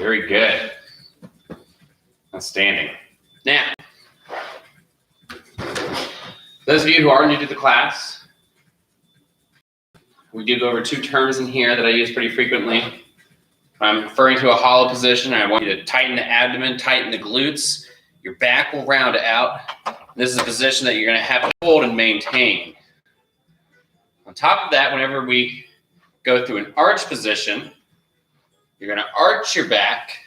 Very good. Outstanding. Now, those of you who are new to the class, we do go over two terms in here that I use pretty frequently. I'm referring to a hollow position, and I want you to tighten the abdomen, tighten the glutes. Your back will round out. This is a position that you're going to have to hold and maintain. On top of that, whenever we go through an arch position, you're going to arch your back.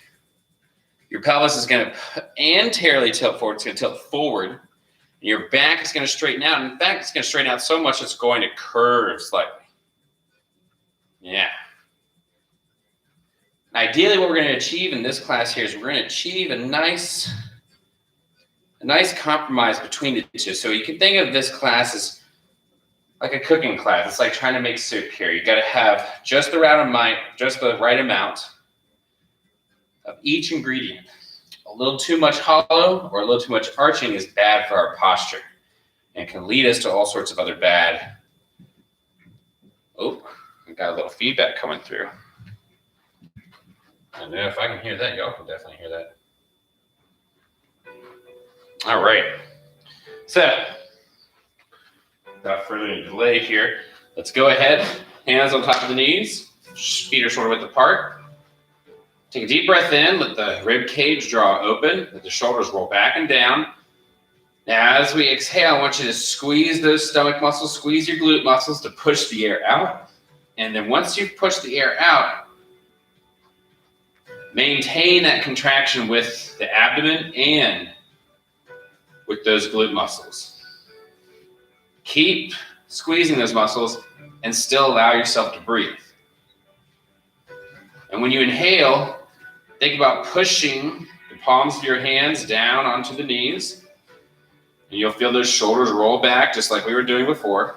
Your pelvis is going to anteriorly tilt forward. It's going to tilt forward. And your back is going to straighten out. In fact, it's going to straighten out so much it's going to curve slightly. Yeah. Ideally, what we're going to achieve in this class here is we're going to achieve a nice compromise between the two. So you can think of this class as like a cooking class. It's like trying to make soup here. You got to have just the right amount of each ingredient. A little too much hollow or a little too much arching is bad for our posture and can lead us to all sorts of other bad. Oh, we got a little feedback coming through. I don't know if I can hear that. Y'all can definitely hear that. All right. So, without further delay here, let's go ahead. Hands on top of the knees. Feet are shoulder width apart. Take a deep breath in. Let the rib cage draw open. Let the shoulders roll back and down. Now, as we exhale, I want you to squeeze those stomach muscles, squeeze your glute muscles to push the air out. And then once you've pushed the air out, maintain that contraction with the abdomen and with those glute muscles. Keep squeezing those muscles and still allow yourself to breathe. And when you inhale, think about pushing the palms of your hands down onto the knees. And you'll feel those shoulders roll back just like we were doing before.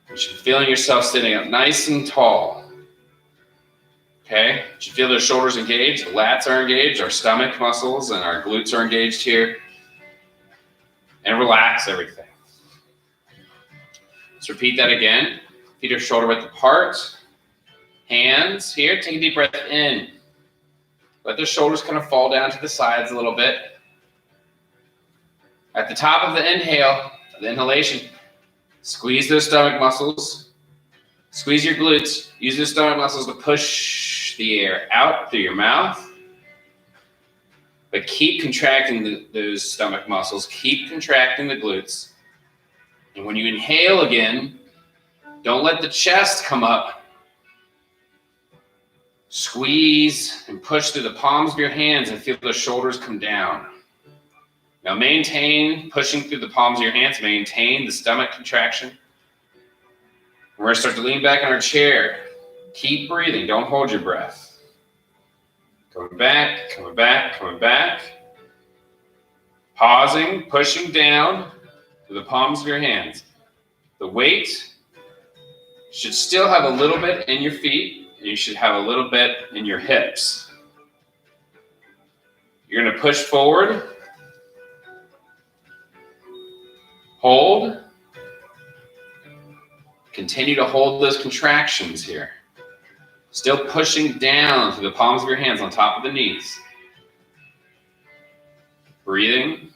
You should be feeling yourself sitting up nice and tall. Okay? You should feel those shoulders engaged, the lats are engaged, our stomach muscles and our glutes are engaged here. And relax everything. Let's repeat that again. Feet are shoulder width apart. Hands here, take a deep breath in. Let the shoulders kind of fall down to the sides a little bit. At the top of the inhale, the inhalation, squeeze those stomach muscles. Squeeze your glutes. Use those stomach muscles to push the air out through your mouth. But keep contracting those stomach muscles. Keep contracting the glutes. And when you inhale again, don't let the chest come up. Squeeze and push through the palms of your hands and feel the shoulders come down. Now maintain pushing through the palms of your hands. Maintain the stomach contraction. We're going to start to lean back on our chair. Keep breathing. Don't hold your breath. Coming back, coming back, coming back. Pausing, pushing down to the palms of your hands. The weight should still have a little bit in your feet, and you should have a little bit in your hips. You're going to push forward. Hold. Continue to hold those contractions here. Still pushing down through the palms of your hands on top of the knees. Breathing.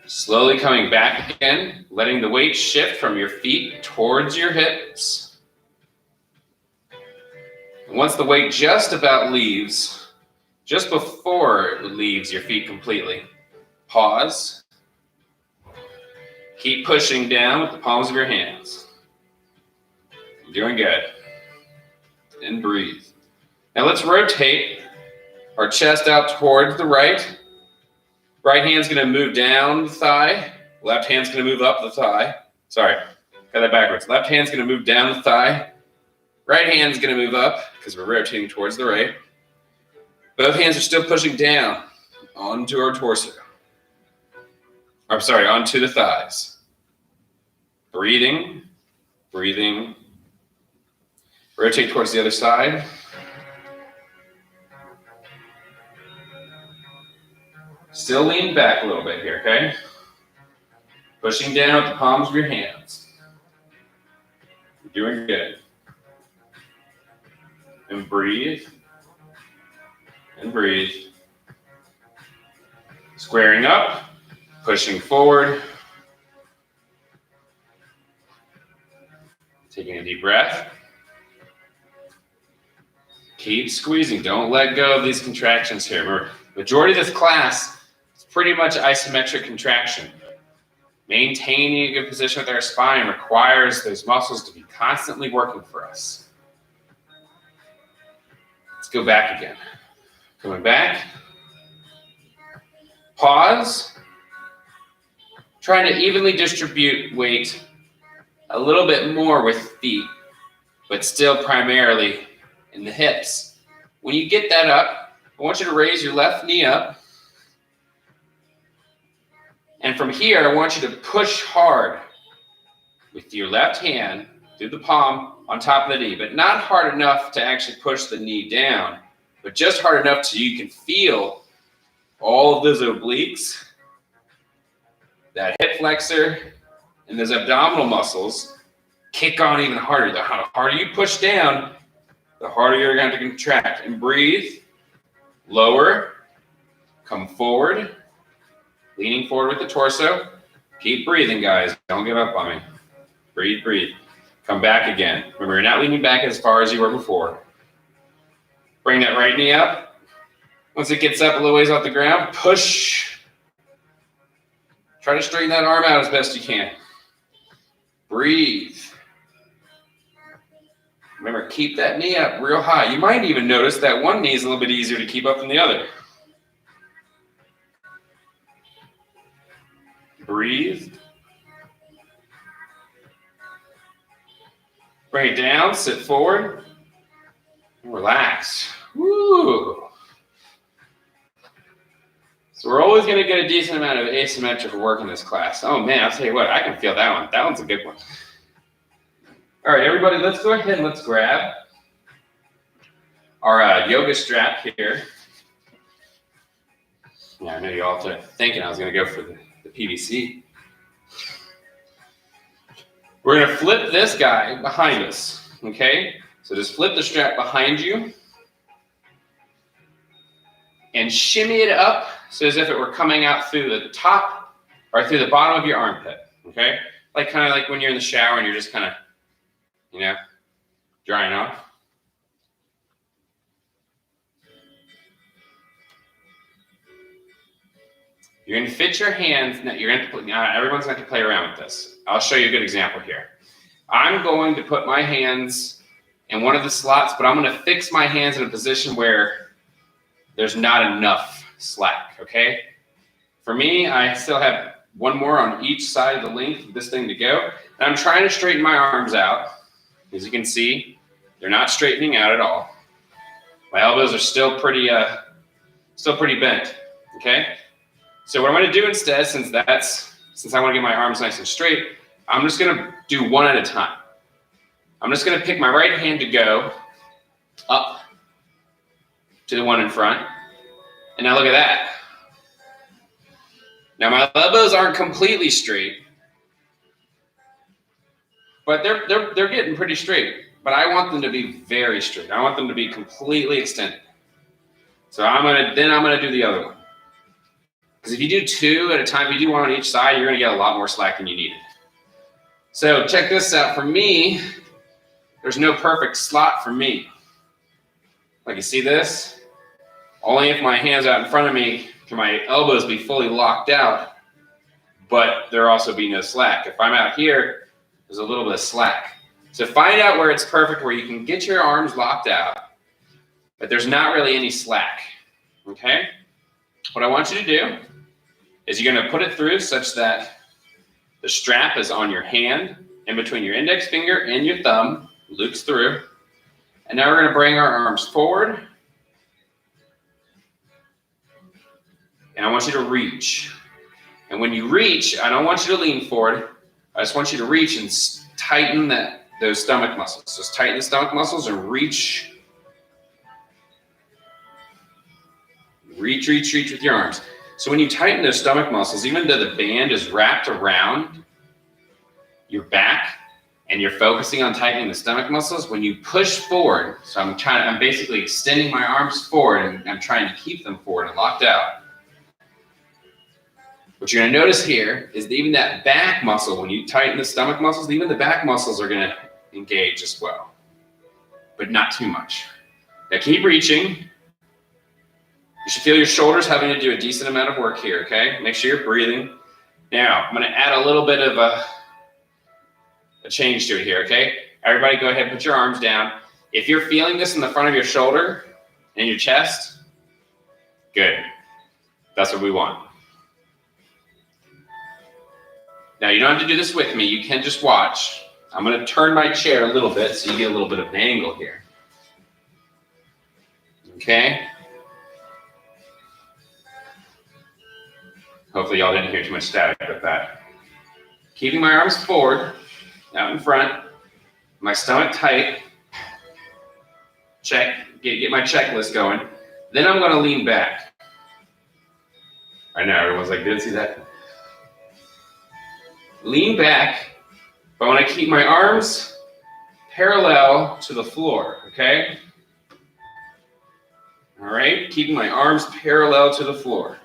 Slowly coming back again, letting the weight shift from your feet towards your hips. And once the weight just about leaves, just before it leaves your feet completely, pause. Keep pushing down with the palms of your hands. You're doing good. And breathe. Now let's rotate our chest out towards the right. Right hand's going to move down the thigh. Left hand's going to move up the thigh. Sorry, got that backwards. Left hand's going to move down the thigh. Right hand's going to move up because we're rotating towards the right. Both hands are still pushing down onto our torso. I'm sorry, onto the thighs. Breathing, breathing. Rotate towards the other side. Still lean back a little bit here, okay? Pushing down with the palms of your hands. You're doing good. and breathe. And breathe. Squaring up, pushing forward. Taking a deep breath. Keep squeezing. Don't let go of these contractions here. Remember, majority of this class is pretty much isometric contraction. Maintaining a good position with our spine requires those muscles to be constantly working for us. Let's go back again. Coming back. Pause. Trying to evenly distribute weight a little bit more with feet, but still primarily in the hips. When you get that up, I want you to raise your left knee up. And from here, I want you to push hard with your left hand through the palm on top of the knee, but not hard enough to actually push the knee down, but just hard enough so you can feel all of those obliques, that hip flexor, and those abdominal muscles kick on even harder. The harder you push down, the harder you're going to contract. And breathe, lower, come forward, leaning forward with the torso. Keep breathing, guys. Don't give up on me. Breathe, breathe. Come back again. Remember, you're not leaning back as far as you were before. Bring that right knee up. Once it gets up a little ways off the ground, push. Try to straighten that arm out as best you can. Breathe. Remember, keep that knee up real high. You might even notice that one knee is a little bit easier to keep up than the other. Breathe. Bring it down, sit forward, and relax. Woo! So we're always going to get a decent amount of asymmetric work in this class. Oh man, I'll tell you what, I can feel that one. That one's a good one. All right, everybody, let's go ahead and let's grab our yoga strap here. Yeah, I know you all are thinking I was going to go for the PVC. We're going to flip this guy behind us, okay? So just flip the strap behind you and shimmy it up so as if it were coming out through the top or through the bottom of your armpit, okay? Like kind of like when you're in the shower and you're just kind of, you know, drying off. You're going to fit your hands. Everyone's going to play around with this. I'll show you a good example here. I'm going to put my hands in one of the slots, but I'm going to fix my hands in a position where there's not enough slack, okay? For me, I still have one more on each side of the length of this thing to go. And I'm trying to straighten my arms out. As you can see, they're not straightening out at all. My elbows are still pretty bent, okay? So what I'm going to do instead, since I want to get my arms nice and straight, I'm just going to do one at a time. I'm just going to pick my right hand to go up to the one in front. And now look at that. Now my elbows aren't completely straight, but they're getting pretty straight. But I want them to be very straight. I want them to be completely extended. So I'm gonna do the other one. Because if you do two at a time, if you do one on each side, you're gonna get a lot more slack than you needed. So check this out. For me, there's no perfect slot for me. Like you see this? Only if my hands out in front of me can my elbows be fully locked out, but there also be no slack. If I'm out here, there's a little bit of slack. So find out where it's perfect, where you can get your arms locked out, but there's not really any slack, okay? What I want you to do is you're gonna put it through such that the strap is on your hand, in between your index finger and your thumb, loops through. And now we're gonna bring our arms forward. And I want you to reach. And when you reach, I don't want you to lean forward. I just want you to reach and tighten those stomach muscles. Just tighten the stomach muscles and reach. Reach with your arms. So when you tighten those stomach muscles, even though the band is wrapped around your back and you're focusing on tightening the stomach muscles, when you push forward, so I'm basically extending my arms forward and I'm trying to keep them forward and locked out. What you're gonna notice here is that even that back muscle, when you tighten the stomach muscles, even the back muscles are gonna engage as well, but not too much. Now keep reaching. You should feel your shoulders having to do a decent amount of work here, okay? Make sure you're breathing. Now, I'm gonna add a little bit of a change to it here, okay? Everybody go ahead and put your arms down. If you're feeling this in the front of your shoulder and your chest, good. That's what we want. Now, you don't have to do this with me. You can just watch. I'm gonna turn my chair a little bit so you get a little bit of an angle here. Okay? Hopefully y'all didn't hear too much static with that. Keeping my arms forward, out in front, my stomach tight. Get my checklist going. Then I'm gonna lean back. I know, everyone's like, didn't see that. Lean back, but I wanna keep my arms parallel to the floor, okay? All right, keeping my arms parallel to the floor.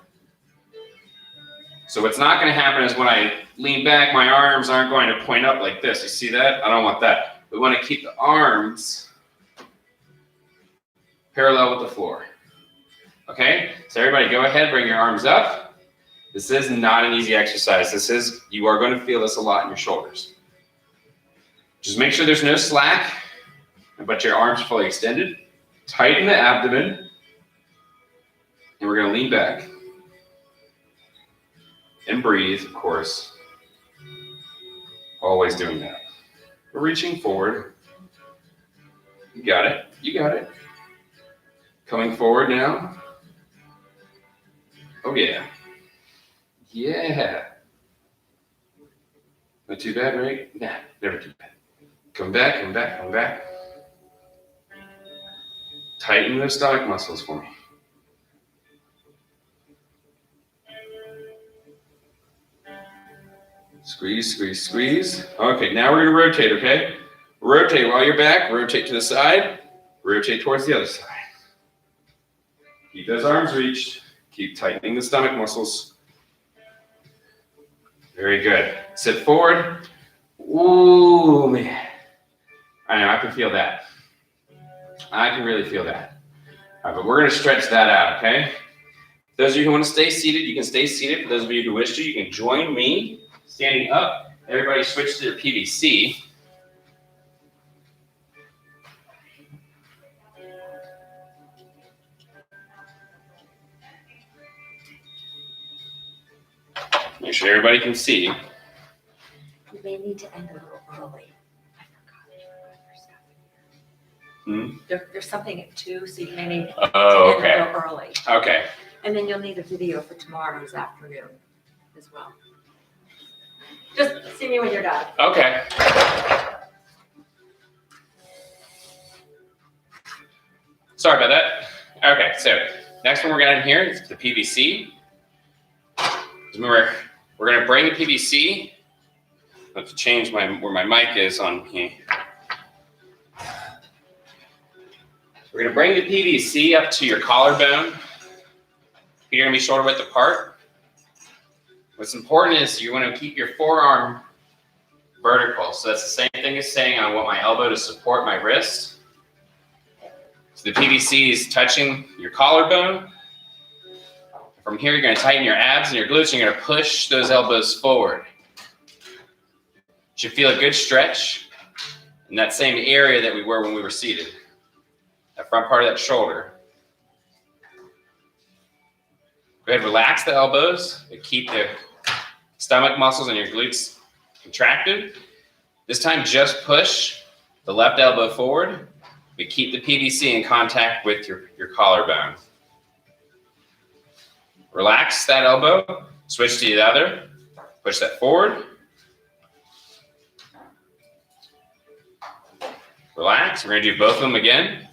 So what's not gonna happen is when I lean back, my arms aren't going to point up like this. You see that? I don't want that. We wanna keep the arms parallel with the floor. Okay, so everybody go ahead, bring your arms up. This is not an easy exercise. You are going to feel this a lot in your shoulders. Just make sure there's no slack, but your arms are fully extended. Tighten the abdomen, and we're going to lean back. And breathe, of course. Always doing that. We're reaching forward. You got it. You got it. Coming forward now. Oh yeah. Yeah. Not too bad, right? Nah, never too bad. Come back, come back, come back. Tighten those stomach muscles for me. Squeeze, squeeze, squeeze. Okay, now we're gonna rotate, okay? Rotate while you're back, rotate to the side, rotate towards the other side. Keep those arms reached. Keep tightening the stomach muscles. Very good. Sit forward. Ooh, man. I know, I can feel that. I can really feel that. All right, but we're gonna stretch that out, okay? Those of you who wanna stay seated, you can stay seated. For those of you who wish to, you can join me standing up. Everybody switch to their PVC. Make sure everybody can see. We may need to end a little early. I forgot. There's something at 2, so you may need to end a little early. Okay. And then you'll need a video for tomorrow's afternoon as well. Just see me when you're done. Okay. Sorry about that. Okay, so next one we're gonna in here is the PVC. Remember, we're gonna bring the PVC. I have to change where my mic is on here. We're gonna bring the PVC up to your collarbone. You're gonna be shoulder width apart. What's important is you want to keep your forearm vertical. So that's the same thing as saying I want my elbow to support my wrist. So the PVC is touching your collarbone. From here, you're going to tighten your abs and your glutes, and you're going to push those elbows forward. You should feel a good stretch in that same area that we were when we were seated. That front part of that shoulder. Go ahead, relax the elbows, but keep the stomach muscles and your glutes contracted. This time, just push the left elbow forward, but keep the PVC in contact with your collarbone. Relax that elbow, switch to the other, push that forward. Relax, we're gonna do both of them again.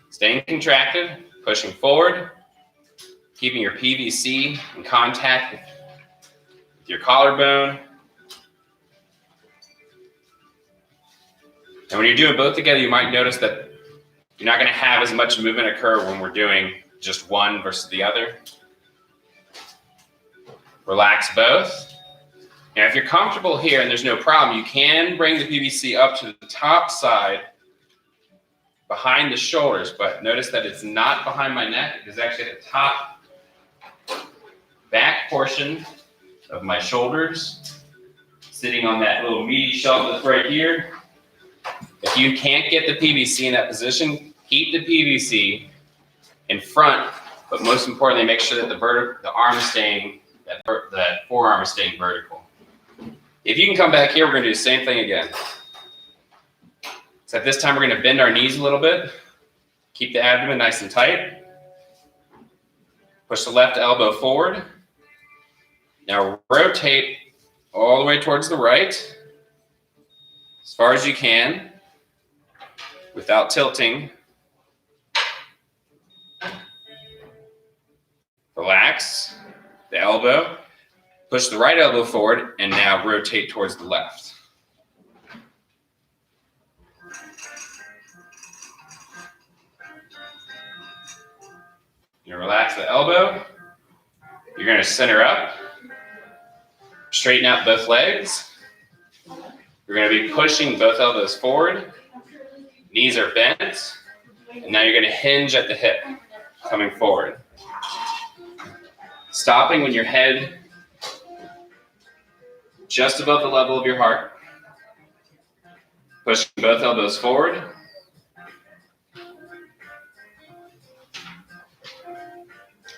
Staying contracted, pushing forward, keeping your PVC in contact with your collarbone. Now, when you're doing both together, you might notice that you're not going to have as much movement occur when we're doing just one versus the other. Relax both. Now, if you're comfortable here and there's no problem, you can bring the PVC up to the top side behind the shoulders, but notice that it's not behind my neck. It is actually at the top back portion of my shoulders, sitting on that little meaty shelf that's right here. If you can't get the PVC in that position, keep the PVC in front, but most importantly, make sure that the arm is staying, that forearm is staying vertical. If you can come back here, we're going to do the same thing again. So at this time, we're going to bend our knees a little bit. Keep the abdomen nice and tight. Push the left elbow forward. Now rotate all the way towards the right, as far as you can, without tilting. Relax the elbow. Push the right elbow forward, and now rotate towards the left. You relax the elbow. You're going to center up. Straighten out both legs. You're going to be pushing both elbows forward. Knees are bent. And now you're going to hinge at the hip, coming forward. Stopping when your head just above the level of your heart. Pushing both elbows forward.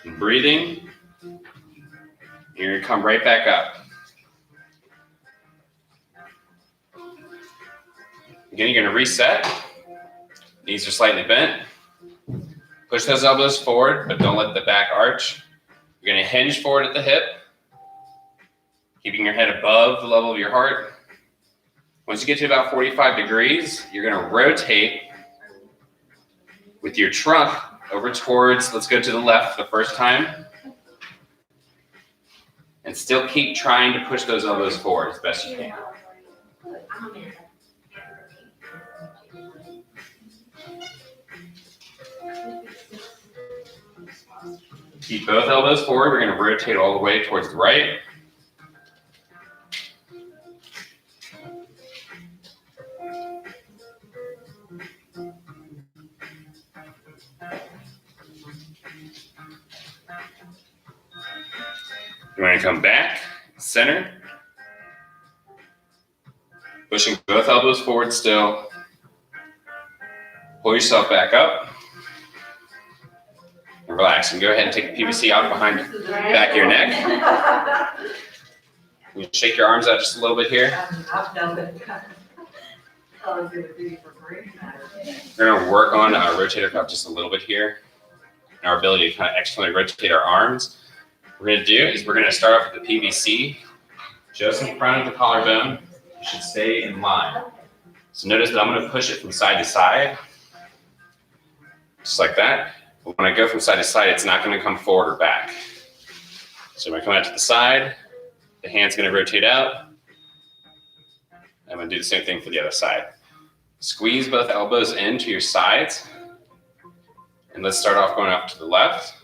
And breathing. You're going to come right back up. Again, you're going to reset. Knees are slightly bent. Push those elbows forward, but don't let the back arch. You're going to hinge forward at the hip, keeping your head above the level of your heart. Once you get to about 45 degrees, you're going to rotate with your trunk over towards, let's go to the left the first time. And still keep trying to push those elbows forward as best you can. Keep both elbows forward. We're going to rotate all the way towards the right. You're going to come back, center. Pushing both elbows forward still. Pull yourself back up. And relax. And go ahead and take the PVC out behind the back of your neck. You can shake your arms out just a little bit here. We're going to work on rotate our cup just a little bit here. And our ability to kind of externally rotate our arms. What we're going to do is we're going to start off with the PVC just in front of the collarbone. You should stay in line. So notice that I'm going to push it from side to side, just like that. But when I go from side to side, it's not going to come forward or back. So when I come out to the side, the hand's going to rotate out. I'm going to do the same thing for the other side. Squeeze both elbows into your sides. And let's start off going up to the left.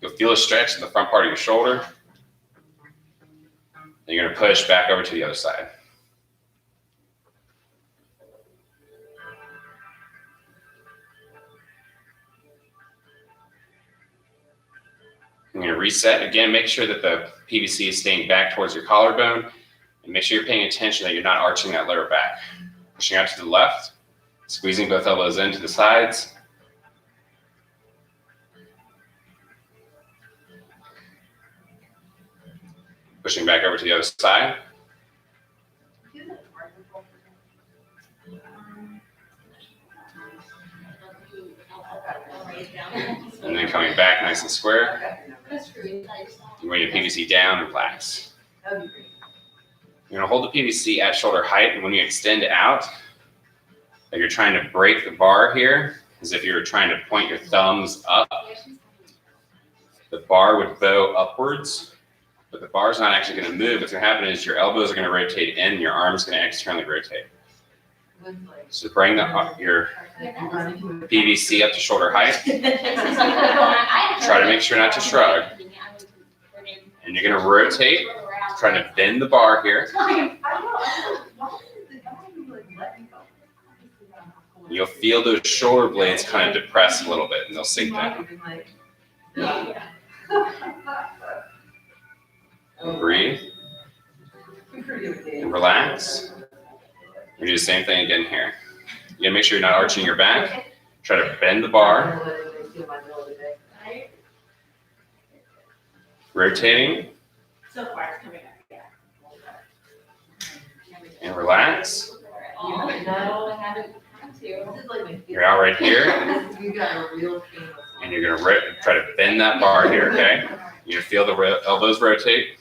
You'll feel a stretch in the front part of your shoulder. Then you're going to push back over to the other side. I'm going to reset. Again, make sure that the PVC is staying back towards your collarbone. And make sure you're paying attention that you're not arching that lower back. Pushing out to the left. Squeezing both elbows into the sides. Pushing back over to the other side. And then coming back nice and square. You bring your PVC down and relax. You're going to hold the PVC at shoulder height, and when you extend it out, like you're trying to break the bar here, as if you're trying to point your thumbs up. The bar would bow upwards. But the bar's not actually going to move. What's going to happen is your elbows are going to rotate in, and your arm's going to externally rotate. So bring your PVC up to shoulder height. Try to make sure not to shrug. And you're going to rotate, trying to bend the bar here. You'll feel those shoulder blades kind of depress a little bit, and they'll sink down. And breathe. And relax. We do the same thing again here. You gotta make sure you're not arching your back. Try to bend the bar. Rotating. And relax. You're out right here. And you're gonna try to bend that bar here, okay? You're gonna feel the elbows rotate.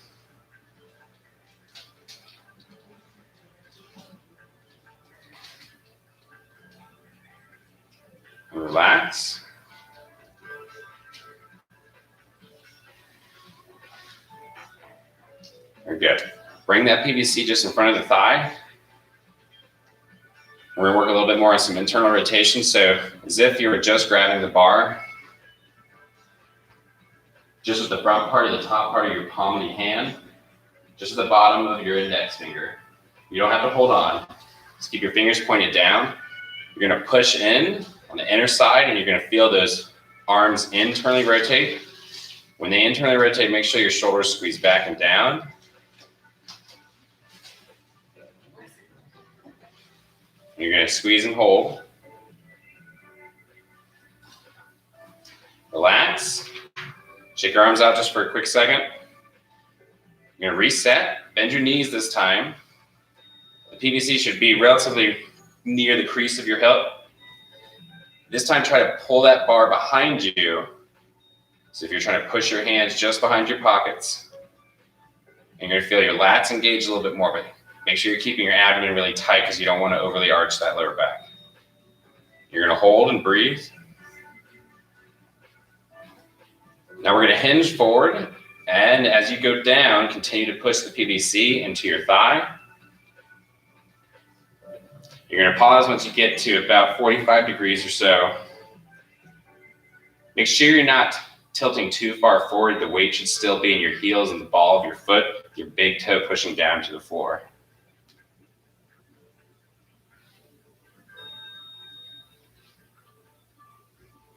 Relax. Very good. Bring that PVC just in front of the thigh. We're gonna work a little bit more on some internal rotation. So as if you were just grabbing the bar, just with the front part of the top part of your palm of your hand, just at the bottom of your index finger. You don't have to hold on. Just keep your fingers pointed down. You're gonna push in on the inner side, and you're gonna feel those arms internally rotate. When they internally rotate, make sure your shoulders squeeze back and down. You're gonna squeeze and hold. Relax. Shake your arms out just for a quick second. You're gonna reset, bend your knees this time. The PVC should be relatively near the crease of your hip. This time, try to pull that bar behind you. So if you're trying to push your hands just behind your pockets, and you're gonna feel your lats engage a little bit more, but make sure you're keeping your abdomen really tight because you don't want to overly arch that lower back. You're gonna hold and breathe. Now we're gonna hinge forward, and as you go down, continue to push the PVC into your thigh. You're gonna pause once you get to about 45 degrees or so. Make sure you're not tilting too far forward. The weight should still be in your heels and the ball of your foot, your big toe pushing down to the floor.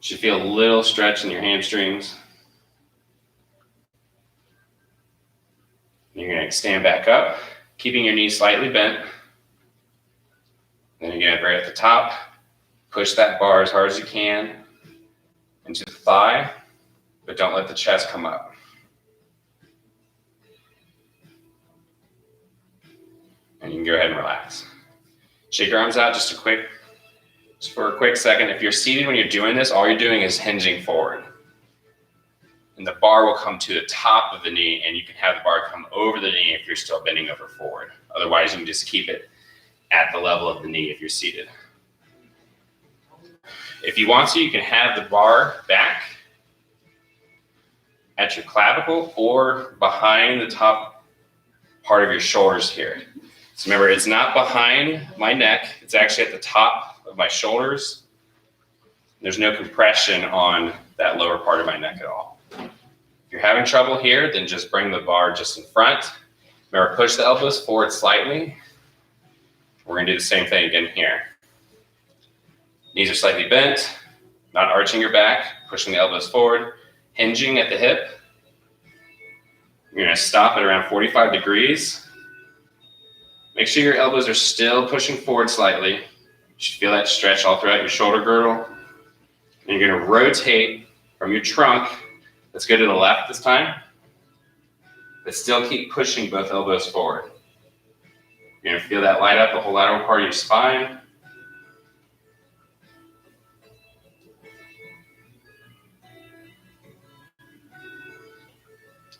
You should feel a little stretch in your hamstrings. You're gonna stand back up, keeping your knees slightly bent. Then again, right at the top, push that bar as hard as you can into the thigh, but don't let the chest come up. And you can go ahead and relax. Shake your arms out just for a quick second. If you're seated when you're doing this, all you're doing is hinging forward. And the bar will come to the top of the knee, and you can have the bar come over the knee if you're still bending over forward. Otherwise, you can just keep it at the level of the knee if you're seated. If you want to, you can have the bar back at your clavicle or behind the top part of your shoulders here. So remember, it's not behind my neck, it's actually at the top of my shoulders. There's no compression on that lower part of my neck at all. If you're having trouble here, then just bring the bar just in front. Remember, push the elbows forward slightly. We're gonna do the same thing again here. Knees are slightly bent, not arching your back, pushing the elbows forward, hinging at the hip. You're gonna stop at around 45 degrees. Make sure your elbows are still pushing forward slightly. You should feel that stretch all throughout your shoulder girdle. And you're gonna rotate from your trunk. Let's go to the left this time, but still keep pushing both elbows forward. You're gonna feel that light up the whole lateral part of your spine.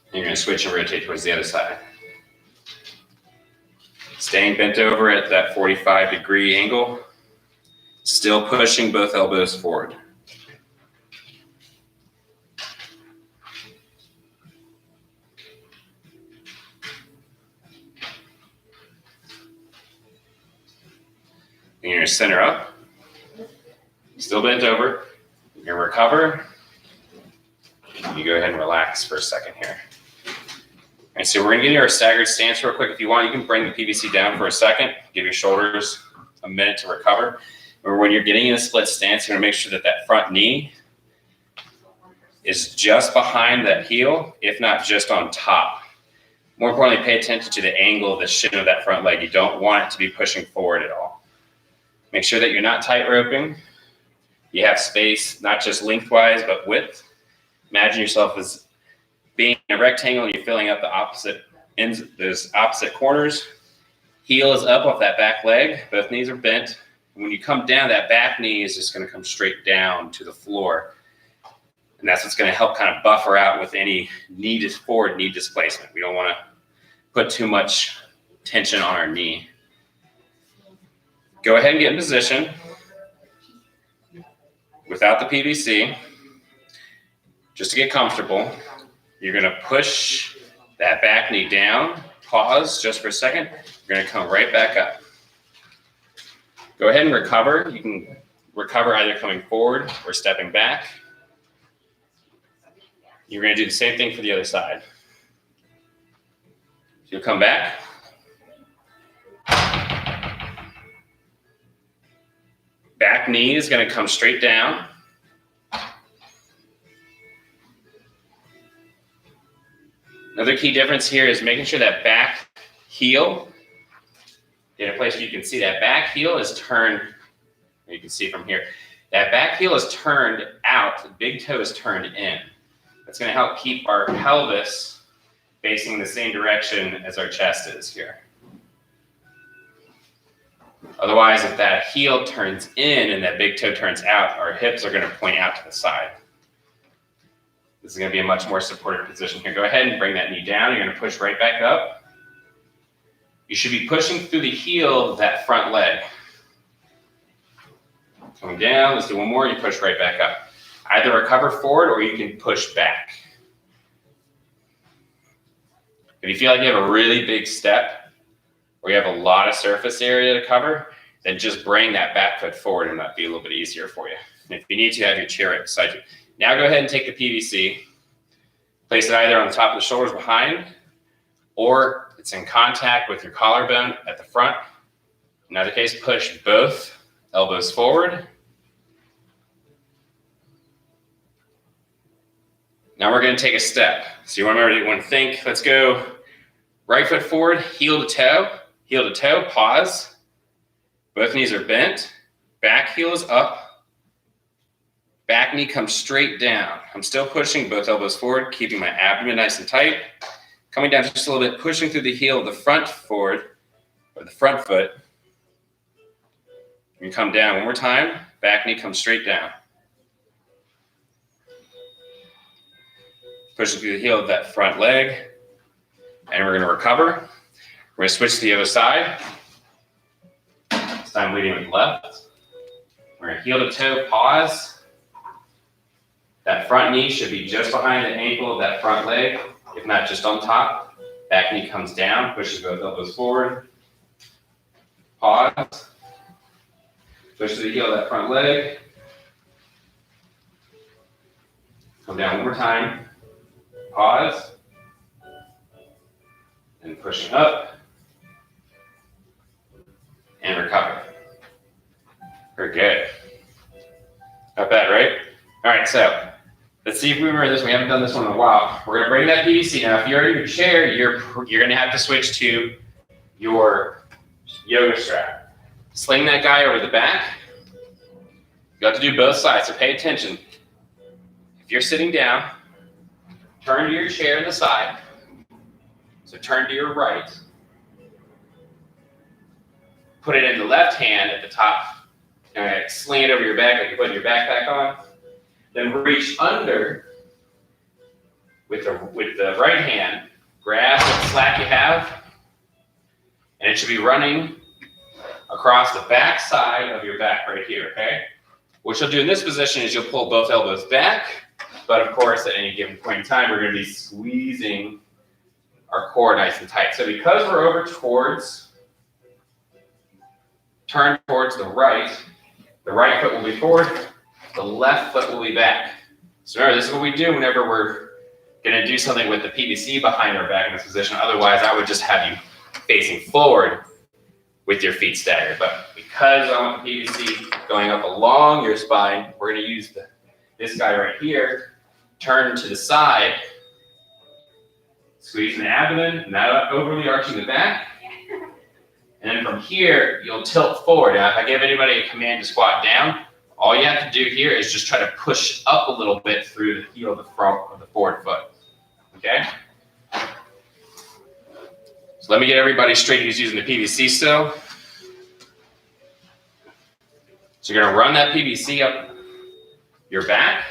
And you're gonna switch and rotate towards the other side. Staying bent over at that 45-degree angle, still pushing both elbows forward. You're going to center up. Still bent over. You're going to recover. You go ahead and relax for a second here. All right, so we're going to get into our staggered stance real quick. If you want, you can bring the PVC down for a second. Give your shoulders a minute to recover. Remember, when you're getting in a split stance, you're going to make sure that that front knee is just behind that heel, if not just on top. More importantly, pay attention to the angle of the shin of that front leg. You don't want it to be pushing forward at all. Make sure that you're not tight roping. You have space, not just lengthwise, but width. Imagine yourself as being in a rectangle and you're filling up the opposite ends, those opposite corners. Heel is up off that back leg. Both knees are bent. When you come down, that back knee is just going to come straight down to the floor. And that's what's going to help kind of buffer out with any forward knee displacement. We don't want to put too much tension on our knee. Go ahead and get in position without the PVC. Just to get comfortable, you're going to push that back knee down. Pause just for a second. You're going to come right back up. Go ahead and recover. You can recover either coming forward or stepping back. You're going to do the same thing for the other side. So you'll come back. Back knee is going to come straight down. Another key difference here is making sure that back heel, in a place where you can see that back heel is turned, you can see from here, that back heel is turned out, the big toe is turned in. That's going to help keep our pelvis facing the same direction as our chest is here. Otherwise, if that heel turns in and that big toe turns out, our hips are going to point out to the side. This is going to be a much more supportive position here. Go ahead and bring that knee down. You're going to push right back up. You should be pushing through the heel of that front leg. Coming down, let's do one more. You push right back up. Either recover forward or you can push back. If you feel like you have a really big step or you have a lot of surface area to cover, then just bring that back foot forward and that'll be a little bit easier for you. And if you need to, have your chair right beside you. Now go ahead and take the PVC, place it either on the top of the shoulders behind, or it's in contact with your collarbone at the front. In either case, push both elbows forward. Now we're going to take a step. So you want to think, let's go right foot forward, heel to toe, pause. Both knees are bent, back heel is up. Back knee comes straight down. I'm still pushing both elbows forward, keeping my abdomen nice and tight. Coming down just a little bit, pushing through the heel of the front forward, or the front foot. You come down one more time, back knee comes straight down. Pushing through the heel of that front leg. And we're going to recover. We're going to switch to the other side. This time leading with the left. We're going to heel to toe, pause. That front knee should be just behind the ankle of that front leg, if not just on top. Back knee comes down, pushes both elbows forward. Pause. Push to the heel of that front leg. Come down one more time. Pause. And pushing up. And recover. Very good. Not bad, right? All right, so let's see if we remember this. We haven't done this one in a while. We're going to bring that PVC. Now, if you're in your chair, you're going to have to switch to your yoga strap. Sling that guy over the back. You have to do both sides, so pay attention. If you're sitting down, turn to your chair to the side. So turn to your right. Put it in the left hand at the top. And sling it over your back like you're putting your backpack on. Then reach under with the right hand. Grab the slack you have. And it should be running across the back side of your back right here, okay? What you'll do in this position is you'll pull both elbows back. But of course, at any given point in time, we're going to be squeezing our core nice and tight. So because we're over towards turn towards the right foot will be forward, the left foot will be back. So remember, this is what we do whenever we're gonna do something with the PVC behind our back in this position. Otherwise, I would just have you facing forward with your feet staggered. But because I want the PVC going up along your spine, we're gonna use this guy right here, turn to the side, squeezing the abdomen, not overly arching the back. And then from here, you'll tilt forward. Now, if I give anybody a command to squat down, all you have to do here is just try to push up a little bit through the heel of the front of the forward foot. Okay? So let me get everybody straight who's using the PVC still. So you're gonna run that PVC up your back,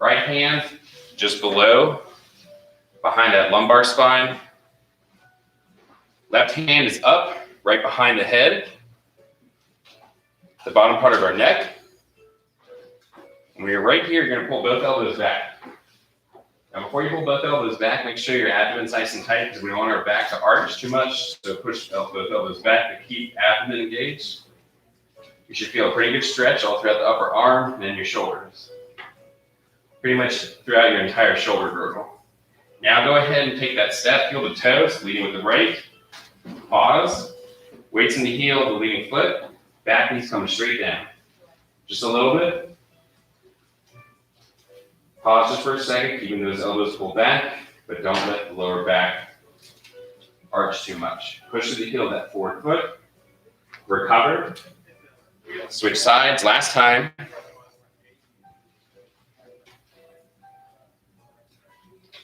right hand just below, behind that lumbar spine. Left hand is up, right behind the head, the bottom part of our neck. And when you're right here, you're gonna pull both elbows back. Now before you pull both elbows back, make sure your abdomen's nice and tight because we don't want our back to arch too much. So push both elbows back to keep abdomen engaged. You should feel a pretty good stretch all throughout the upper arm and then your shoulders. Pretty much throughout your entire shoulder girdle. Now go ahead and take that step, heel to toes, leading with the right. Pause. Weights in the heel of the leading foot. Back knees coming straight down. Just a little bit. Pause just for a second, keeping those elbows pulled back, but don't let the lower back arch too much. Push to the heel of that forward foot. Recover. Switch sides. Last time.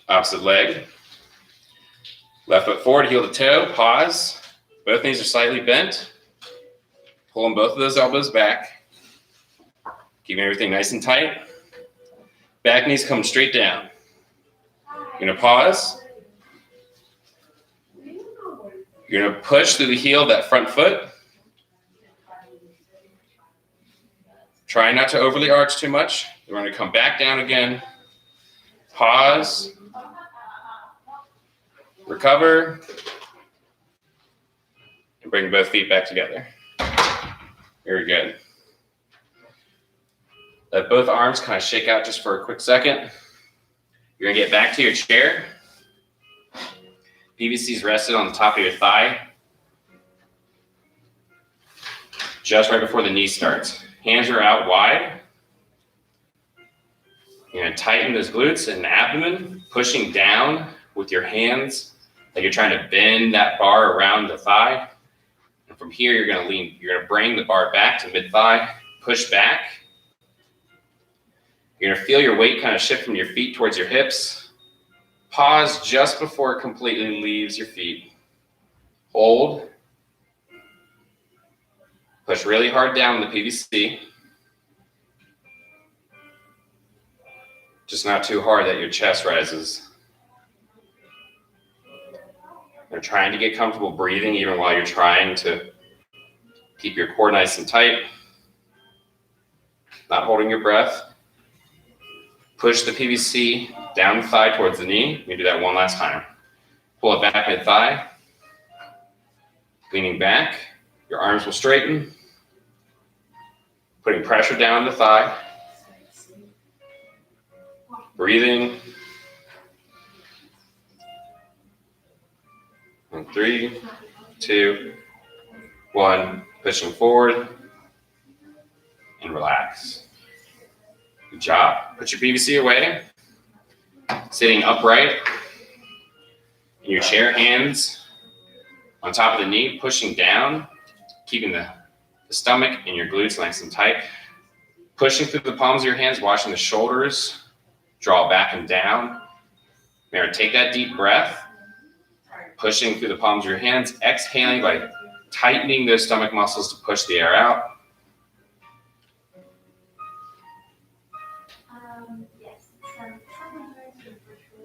Opposite leg. Left foot forward, heel to toe, pause. Both knees are slightly bent. Pulling both of those elbows back. Keeping everything nice and tight. Back knees come straight down. You're gonna pause. You're gonna push through the heel of that front foot. Try not to overly arch too much. We're gonna come back down again. Pause. Recover, and bring both feet back together. Very good. Let both arms kind of shake out just for a quick second. You're gonna get back to your chair. PVC's rested on the top of your thigh. Just right before the knee starts. Hands are out wide. You're gonna tighten those glutes and the abdomen, pushing down with your hands. Like you're trying to bend that bar around the thigh. And from here, you're gonna lean, you're gonna bring the bar back to mid-thigh, push back. You're gonna feel your weight kind of shift from your feet towards your hips. Pause just before it completely leaves your feet. Hold. Push really hard down the PVC. Just not too hard that your chest rises. You're trying to get comfortable breathing even while you're trying to keep your core nice and tight. Not holding your breath. Push the PVC down the thigh towards the knee. Let me do that one last time. Pull it back mid-thigh. Leaning back. Your arms will straighten. Putting pressure down the thigh. Breathing. And 3, 2, 1. Pushing forward. And relax. Good job. Put your PVC away. Sitting upright in your chair, hands on top of the knee, pushing down, keeping the stomach and your glutes nice and tight. Pushing through the palms of your hands, watching the shoulders draw back and down. Remember, take that deep breath. Pushing through the palms of your hands, exhaling by tightening those stomach muscles to push the air out.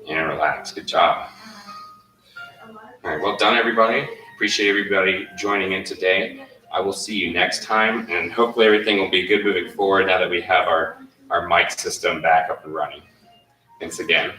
And relax. Good job. All right, well done, everybody. Appreciate everybody joining in today. I will see you next time, and hopefully everything will be good moving forward now that we have our mic system back up and running. Thanks again.